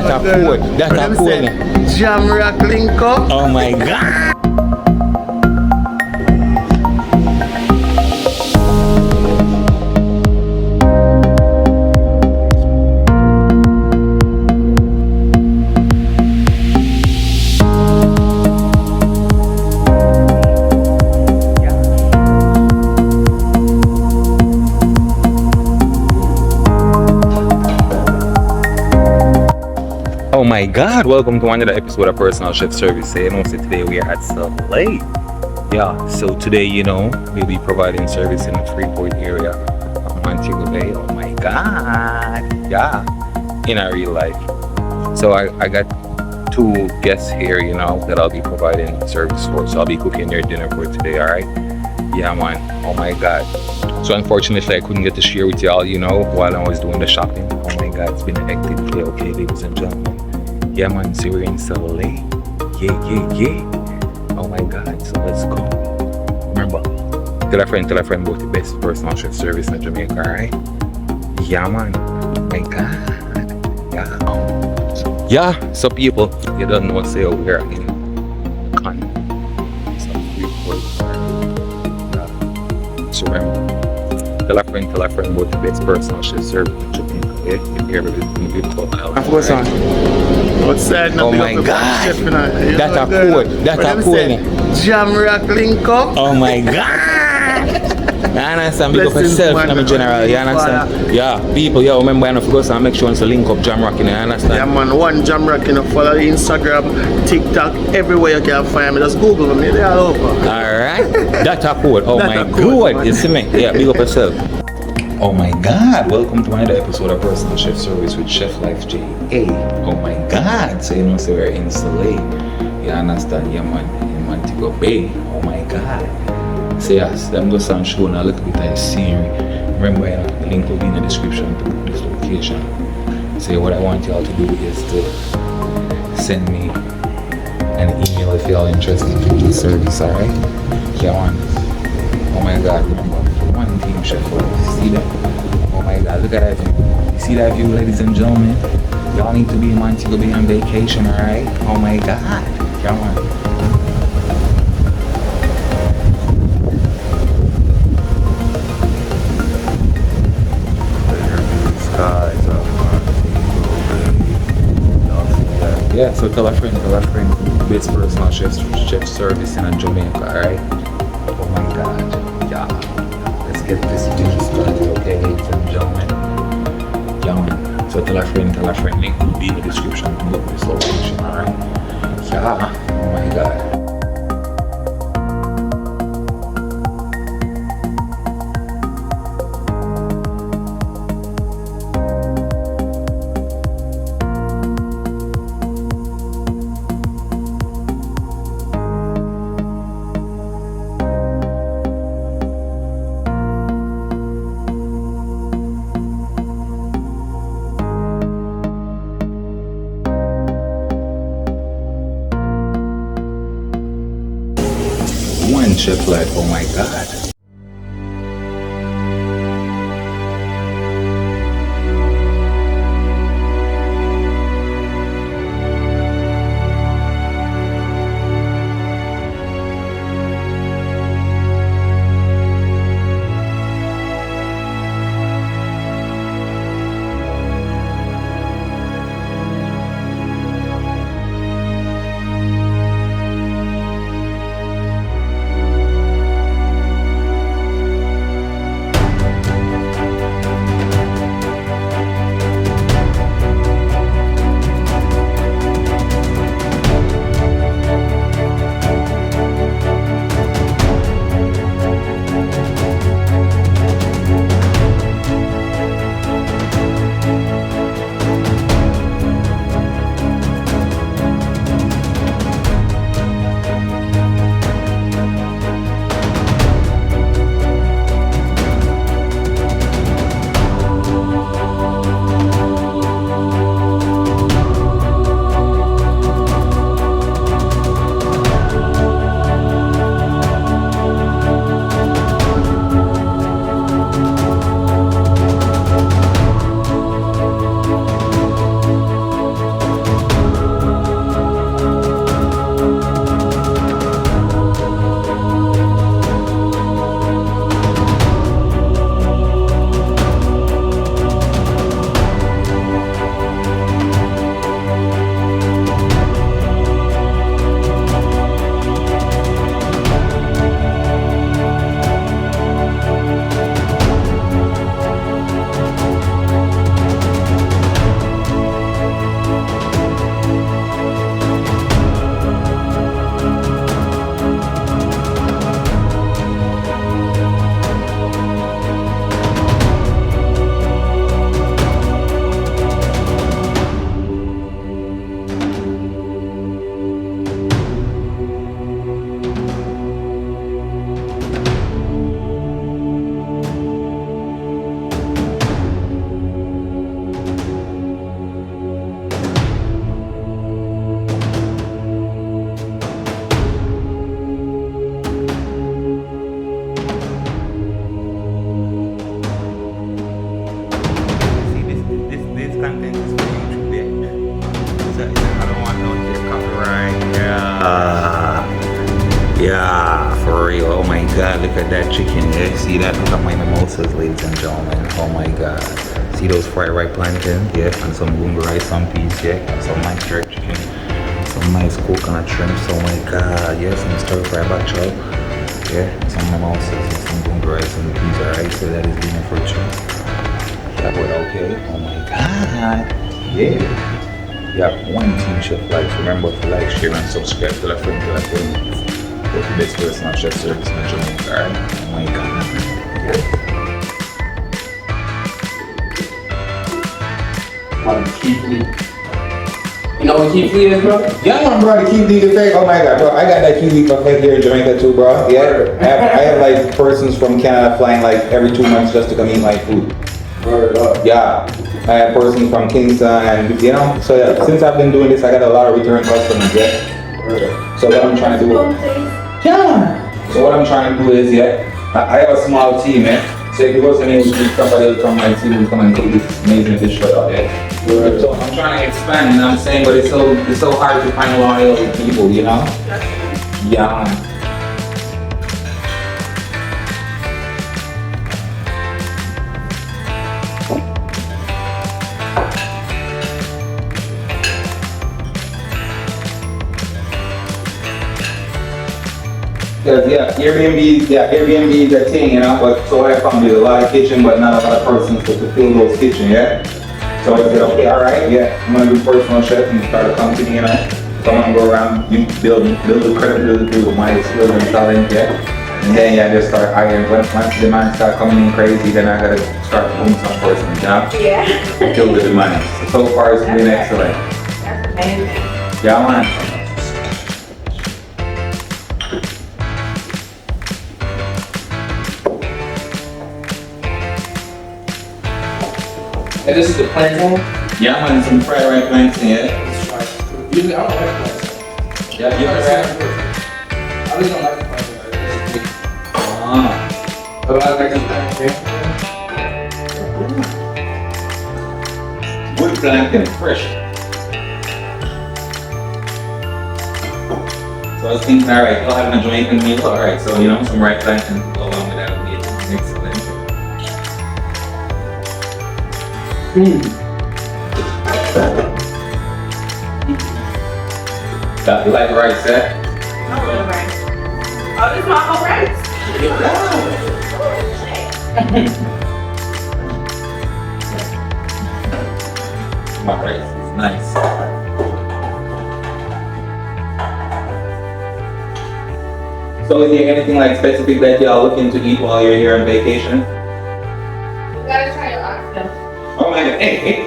That's a code. That's a code. Jam rock link up. Oh my God. Oh my God, welcome to another episode of Personal Chef Service. You know, so today we are at Soleil. Yeah, so today, you know, we'll be providing service in the Freeport area of Montego Bay. Oh my God, yeah, in our real life. So I got two guests here, you know, that I'll be providing service for. So I'll be cooking their dinner for today, all right? Yeah, man, oh my God. So unfortunately, I couldn't get to share with y'all, you know, while I was doing the shopping. Oh my God, it's been a hectic day, okay, ladies and gentlemen. Yeah, man, so we're in Soleil. Yeah. Oh my God, so let's go. Remember, tell a friend about the best personal chef service in Jamaica, right? Yeah, man. Oh my God. Yeah. Yeah, so people, you don't know, say we're in Con. So remember, tell a friend about the best personal chef service in Jamaica. Yeah, if you ever visit the beautiful island. Of course, outside. Oh my God, that's a code. That's a code. Jam rock link up. Oh my God. You understand? Big up yourself in general. You understand? Yeah, people, yeah, remember I forgot to make sure to link up Jam Rock, you understand? Yeah, man, one Jam Rock, you know, follow the Instagram, TikTok, everywhere you can find me. Just Google me, they're all over. Alright, that's a code. Oh my God, you see me? Yeah, big up yourself. Oh my God, welcome to another episode of Personal Chef Service with Chef Life J.A. Oh my God, so you know, so we're in Soleil. You understand? Yeah, man, in Montego Bay. Oh my God. So yes, them go some show now, look a bit of the scenery. Remember, the link will be in the description to this location. So what I want y'all to do is to send me an email if y'all interested in the service, alright? Yeah, man. Oh my God, remember, one team chef, see that? Oh my God, look at that view. You see that view, ladies and gentlemen? Y'all need to be in Montego Bay on vacation, alright? Oh my God, come on. Yeah, so tell a friend, best personal chef service in Jamaica, alright? Oh my God, yeah. Let's get this dinner started, okay, ladies and gentlemen? Yeah, man. So tell a friend, link will be in the description to book this location, alright? Yeah, oh my God. One chef life, oh my God. at that chicken, yeah. See that? Look at my mimosas, ladies and gentlemen. Oh my god. See those fried ripe plantain, yeah, and some bunga rice, some peas, yeah, and some nice jerk chicken, some nice coconut shrimps. Oh my god, yeah, some stir fry bok chow, yeah, some mimosas and some bunga rice and peas. Alright, so that is dinner for two. That went okay. Oh my god, yeah. Yeah, one team Chef Life. Remember to like, share, and subscribe to the friend. Go to the best personal chef service in Jamaica. Alright, oh my god. Keith Lee. You know what Keith Lee is, bro? Yeah, man, bro, the Keith Lee effect. Oh my god, bro, I got that Keith Lee effect here in Jamaica too, bro. Yeah, I have like persons from Canada flying like every 2 months just to come eat my food. Yeah, I have persons from Kingston, and you know, so yeah, since I've been doing this, I got a lot of return customers. Yeah. So what I'm trying to do, yeah. So what I'm trying to do is, yeah, I have a small team, eh. So if it wasn't able to do, somebody else from my team will come and cook this amazing dish for us, yeah. So I'm trying to expand, you know what I'm saying, but it's so hard to find loyal people, you know. Yeah. Because Airbnb is a thing, you know, but so what I found is a lot of kitchen, but not a lot of persons to fulfill those kitchen, yeah? So I said, okay, alright, yeah, I'm gonna do personal chef and start a company, you know? So I'm gonna go around, you build the credibility with my skills and talent, yeah? And then yeah, just start hiring. Once the demand start coming in crazy, then I gotta start doing some persons, you know? Yeah. To kill the demand. So far it's been excellent. That's amazing. Yeah, man. And this is the plantain? Yeah, man, some fried rice plantain, yeah. Usually I don't like plantain. Yeah, you ever had? I really don't like the plantain. Ah. But I like this plantain. Good plantain, fresh. So I was thinking, alright, I'll have a Jamaican meal. Alright, so you know, some ripe plantain to go along with that would be excellent. You like rice, eh? I love rice. Oh, this is my whole rice. My rice is nice. So is there anything like specific that y'all looking to eat while you're here on vacation? You gotta try your oxtail. Oh my god, hey.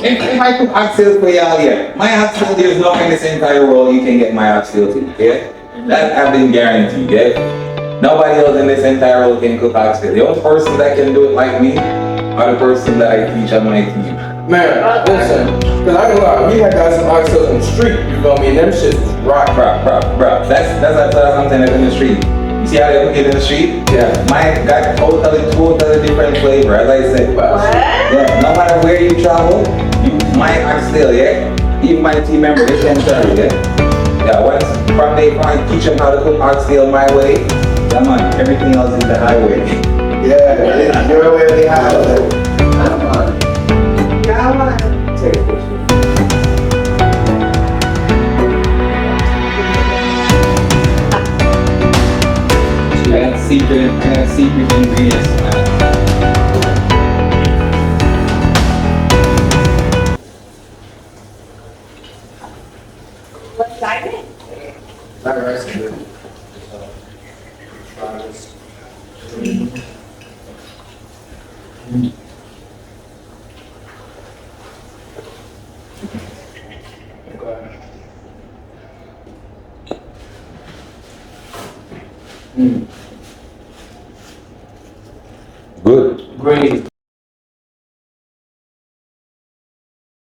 If I cook oxtail for y'all here, my oxtail, there's no in this entire world you can get my oxtail to, yeah? That I've been guaranteed, yeah? Nobody else in this entire world can cook oxtail. The only person that can do it like me are the person that I teach on my team. Man, listen, cause I ain't gonna lie, we had got some oxtails on the street, you feel me, and them shits was rock. Bro, that's something that's in the street. You see how they cook it in the street? Yeah. Mine got totally different flavor, as I said. What? Yeah, no matter where you travel, my oxtail, yeah? Even my team member, they can tell you, yeah? Yeah, once from day one, teach them how to cook oxtail my way, yeah man, everything else is the highway. Yeah, your way or the highway. Yeah, I wanna. Take a picture. I got secret ingredients, man. Let's dive in. That rice is good. Try this. Okay.